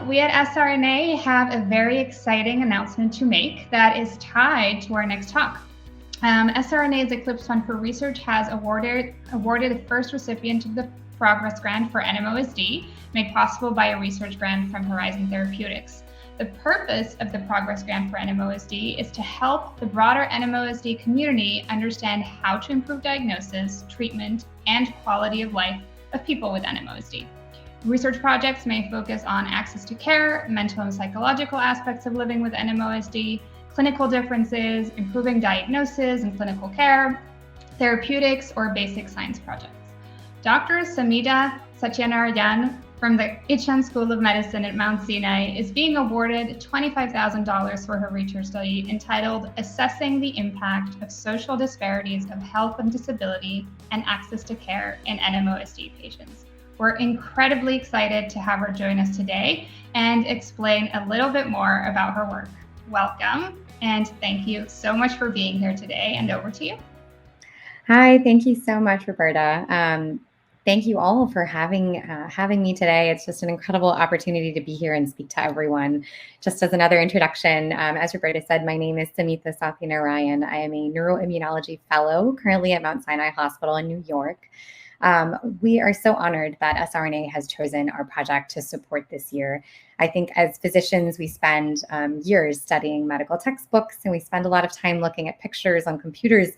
we at SRNA have a very exciting announcement to make that is tied to our next talk. SRNA's Eclipse Fund for Research has awarded the first recipient of the Progress Grant for NMOSD, made possible by a research grant from Horizon Therapeutics. The purpose of the Progress Grant for NMOSD is to help the broader NMOSD community understand how to improve diagnosis, treatment, and quality of life of people with NMOSD. Research projects may focus on access to care, mental and psychological aspects of living with NMOSD, clinical differences, improving diagnosis and clinical care, therapeutics, or basic science projects. Dr. Samita Satyanarayan from the Icahn School of Medicine at Mount Sinai is being awarded $25,000 for her research study entitled Assessing the Impact of Social Disparities of Health and Disability and Access to Care in NMOSD Patients. We're incredibly excited to have her join us today and explain a little bit more about her work. Welcome, and thank you so much for being here today, and over to you. Hi, thank you so much, Roberta. Thank you all for having me today. It's just an incredible opportunity to be here and speak to everyone. Just as another introduction, as Roberta said, my name is Samita Satyanarayan. I am a neuroimmunology fellow currently at Mount Sinai Hospital in New York. We are so honored that SRNA has chosen our project to support this year. I think as physicians, we spend years studying medical textbooks, and we spend a lot of time looking at pictures on computers.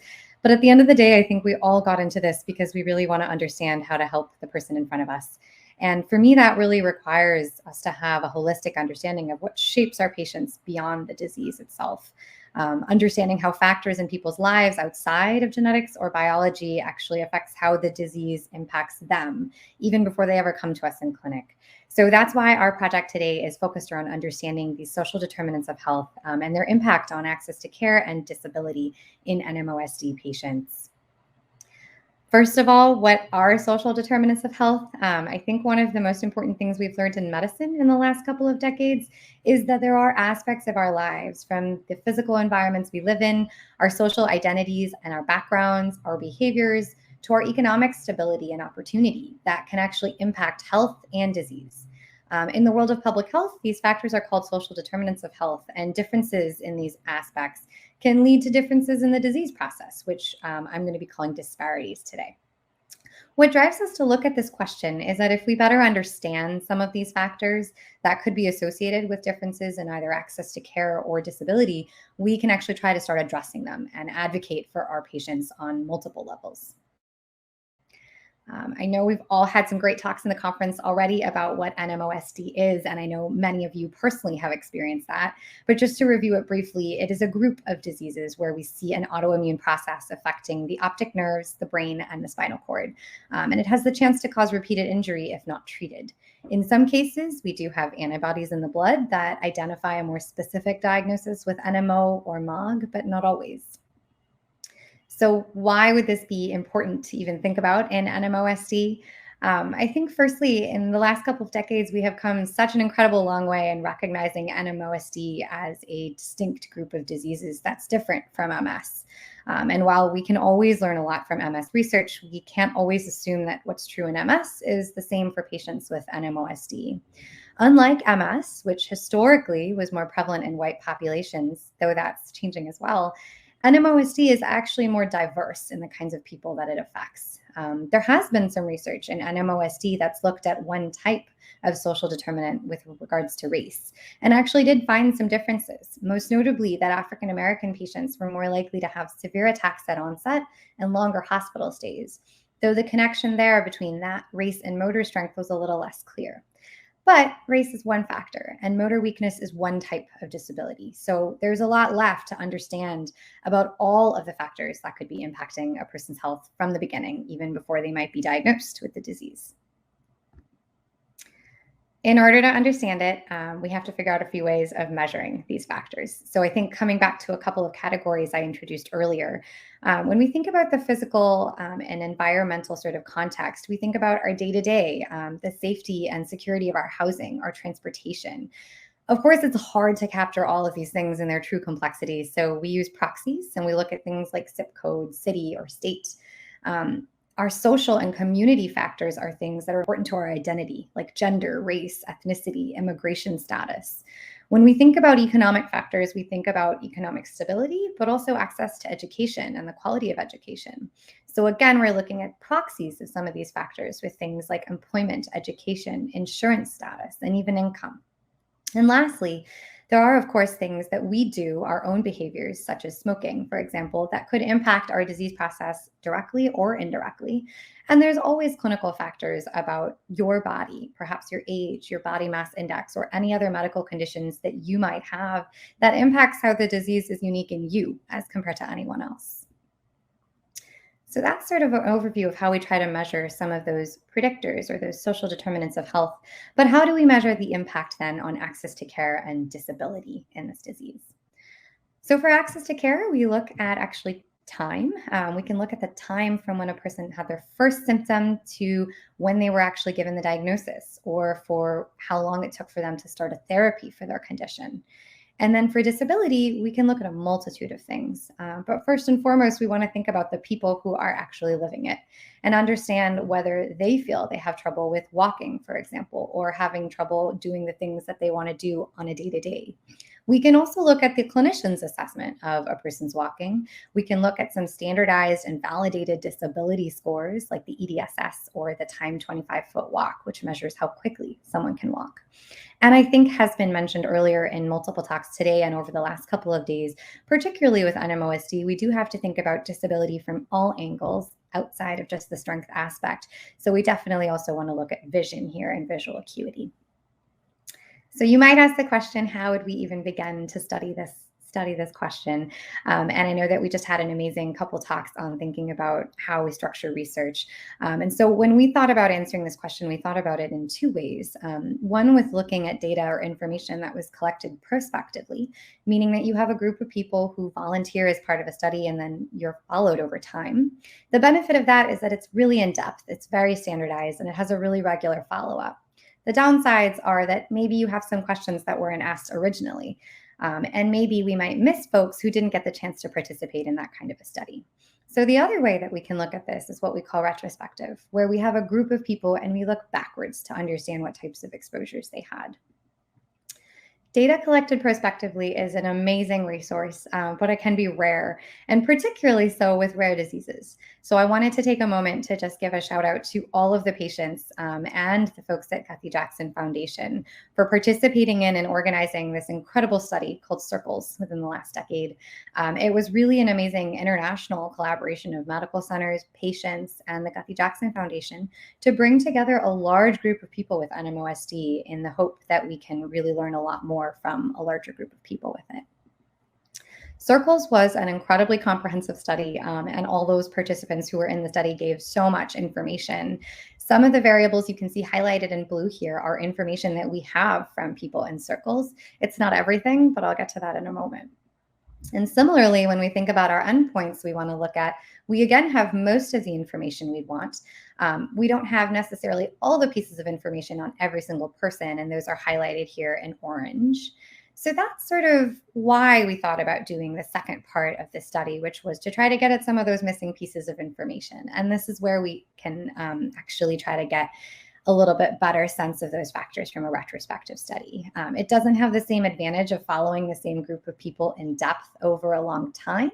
But at the end of the day, I think we all got into this because we really want to understand how to help the person in front of us. And for me, that really requires us to have a holistic understanding of what shapes our patients beyond the disease itself. Understanding how factors in people's lives outside of genetics or biology actually affects how the disease impacts them, even before they ever come to us in clinic. So that's why our project today is focused around understanding these social determinants of health and their impact on access to care and disability in NMOSD patients. First of all, what are social determinants of health? I think one of the most important things we've learned in medicine in the last couple of decades is that there are aspects of our lives, from the physical environments we live in, our social identities and our backgrounds, our behaviors, to our economic stability and opportunity, that can actually impact health and disease. In the world of public health, these factors are called social determinants of health, and differences in these aspects can lead to differences in the disease process, which I'm going to be calling disparities today. What drives us to look at this question is that if we better understand some of these factors that could be associated with differences in either access to care or disability, we can actually try to start addressing them and advocate for our patients on multiple levels. I know we've all had some great talks in the conference already about what NMOSD is, and I know many of you personally have experienced that. But just to review it briefly, it is a group of diseases where we see an autoimmune process affecting the optic nerves, the brain, and the spinal cord. And it has the chance to cause repeated injury if not treated. In some cases, we do have antibodies in the blood that identify a more specific diagnosis with NMO or MOG, but not always. So why would this be important to even think about in NMOSD? I think firstly, in the last couple of decades, we have come such an incredible long way in recognizing NMOSD as a distinct group of diseases that's different from MS. And while we can always learn a lot from MS research, we can't always assume that what's true in MS is the same for patients with NMOSD. Unlike MS, which historically was more prevalent in white populations, though that's changing as well, NMOSD is actually more diverse in the kinds of people that it affects. There has been some research in NMOSD that's looked at one type of social determinant with regards to race, and actually did find some differences, most notably that African American patients were more likely to have severe attacks at onset and longer hospital stays, though the connection there between that race and motor strength was a little less clear. But race is one factor, and motor weakness is one type of disability. So there's a lot left to understand about all of the factors that could be impacting a person's health from the beginning, even before they might be diagnosed with the disease. In order to understand it, we have to figure out a few ways of measuring these factors. So I think coming back to a couple of categories I introduced earlier, when we think about the physical and environmental sort of context, we think about our day-to-day, the safety and security of our housing, our transportation. Of course, it's hard to capture all of these things in their true complexity. So we use proxies, and we look at things like zip code, city, or state. Our social and community factors are things that are important to our identity, like gender, race, ethnicity, immigration status. When we think about economic factors, we think about economic stability, but also access to education and the quality of education. So again, we're looking at proxies of some of these factors with things like employment, education, insurance status, and even income. And lastly, there are, of course, things that we do, our own behaviors, such as smoking, for example, that could impact our disease process directly or indirectly. And there's always clinical factors about your body, perhaps your age, your body mass index, or any other medical conditions that you might have that impacts how the disease is unique in you as compared to anyone else. So that's sort of an overview of how we try to measure some of those predictors or those social determinants of health. But how do we measure the impact then on access to care and disability in this disease? So for access to care, we look at actually time. We can look at the time from when a person had their first symptom to when they were actually given the diagnosis, or for how long it took for them to start a therapy for their condition. And then for disability, we can look at a multitude of things. But first and foremost, we want to think about the people who are actually living it and understand whether they feel they have trouble with walking, for example, or having trouble doing the things that they want to do on a day-to-day. We can also look at the clinician's assessment of a person's walking. We can look at some standardized and validated disability scores like the EDSS or the Timed 25-Foot Walk, which measures how quickly someone can walk. And I think has been mentioned earlier in multiple talks today and over the last couple of days, particularly with NMOSD, we do have to think about disability from all angles outside of just the strength aspect. So we definitely also want to look at vision here and visual acuity. So you might ask the question, how would we even begin to study this question? And I know that we just had an amazing couple talks on thinking about how we structure research. And so when we thought about answering this question, we thought about it in two ways. One with looking at data or information that was collected prospectively, meaning that you have a group of people who volunteer as part of a study and then you're followed over time. The benefit of that is that it's really in depth, it's very standardized, and it has a really regular follow-up. The downsides are that maybe you have some questions that weren't asked originally. And maybe we might miss folks who didn't get the chance to participate in that kind of a study. So the other way that we can look at this is what we call retrospective, where we have a group of people and we look backwards to understand what types of exposures they had. Data collected prospectively is an amazing resource, but it can be rare, and particularly so with rare diseases. So I wanted to take a moment to just give a shout out to all of the patients and the folks at Kathy Jackson Foundation for participating in and organizing this incredible study called Circles within the last decade. It was really an amazing international collaboration of medical centers, patients, and the Kathy Jackson Foundation to bring together a large group of people with NMOSD in the hope that we can really learn a lot more from a larger group of people with it. Circles was an incredibly comprehensive study, and all those participants who were in the study gave so much information. Some of the variables you can see highlighted in blue here are information that we have from people in Circles. It's not everything, but I'll get to that in a moment. And similarly, when we think about our endpoints we want to look at, we again have most of the information we want. We don't have necessarily all the pieces of information on every single person, and those are highlighted here in orange. So that's sort of why we thought about doing the second part of this study, which was to try to get at some of those missing pieces of information. And this is where we can actually try to get a little bit better sense of those factors from a retrospective study. It doesn't have the same advantage of following the same group of people in depth over a long time,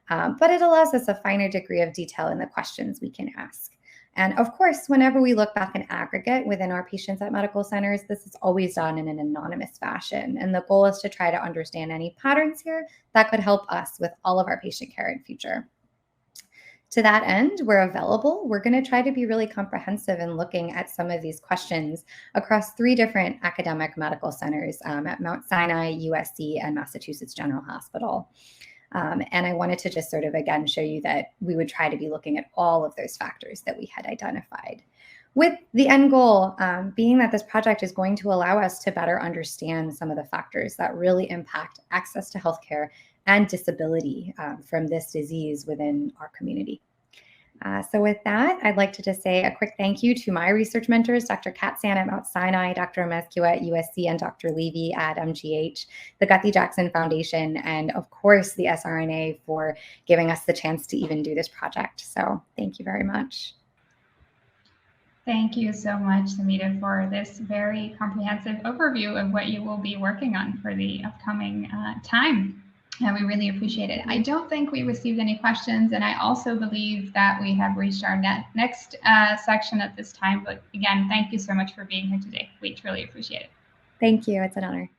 but it allows us a finer degree of detail in the questions we can ask. And of course, whenever we look back in aggregate within our patients at medical centers, this is always done in an anonymous fashion. And the goal is to try to understand any patterns here that could help us with all of our patient care in future. To that end, we're available. We're going to try to be really comprehensive in looking at some of these questions across 3 different academic medical centers at Mount Sinai, USC, and Massachusetts General Hospital. And I wanted to just sort of, again, show you that we would try to be looking at all of those factors that we had identified, with the end goal being that this project is going to allow us to better understand some of the factors that really impact access to healthcare and disability from this disease within our community. So with that, I'd like to just say a quick thank you to my research mentors, Dr. Kat San at Mount Sinai, Dr. Amescu at USC, and Dr. Levy at MGH, the Guthrie Jackson Foundation, and of course the SRNA for giving us the chance to even do this project. So thank you very much. Thank you so much, Samita, for this very comprehensive overview of what you will be working on for the upcoming time. And we really appreciate it. I don't think we received any questions, and I also believe that we have reached our next section at this time. But again, thank you so much for being here today. We truly appreciate it. Thank you. It's an honor.